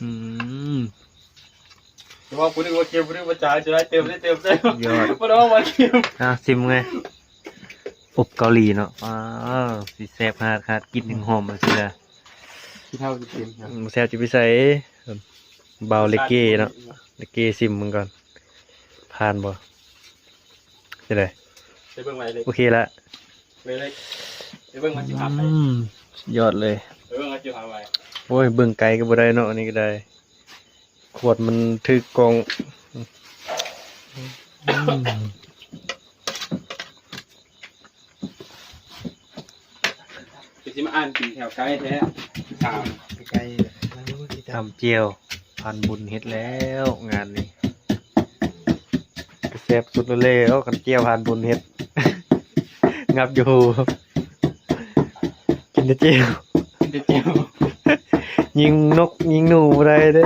อืมแต่ว่าคุณนึกว่าเค็มคุณนึกว่าจ่ายจะได้เติมได้ยอด เพราะว่าเค็ม ซิมไงอบเกาหลีเนาะสีแซ่บขาดกินถึงหอมเลยสิละ ที่เท่าที่เค็มครับ แซ่บจะไปใส่เบาเลเก้เนาะเลเก้ซิมมึงก่อนผ่านบ่จะได้ ไปเบิ่งไว้เลย โอเคละ ไปเลยไปเบิ่งมาจิพาไป ยอดเลย ไปเบิ่งมาจิพาไป โอ้ยเบิ่งไกลก็บ่ได้เนาะอันนี้ก็ได้ขวดมันถือกองอืม ไปสิมาอ่านกินแถวใกล้แท้ถาม ไกลๆมันรู้ที่ท ทำเจียวพันบุญเฮ็ดแล้วงานนี้แซ่บสุดแล้วกันเจียวพันบุญเฮ็ด งับอยู่กินแต่เจียว เดี๋ยวเจียว ยิงนกยิงหนูอะไรเด้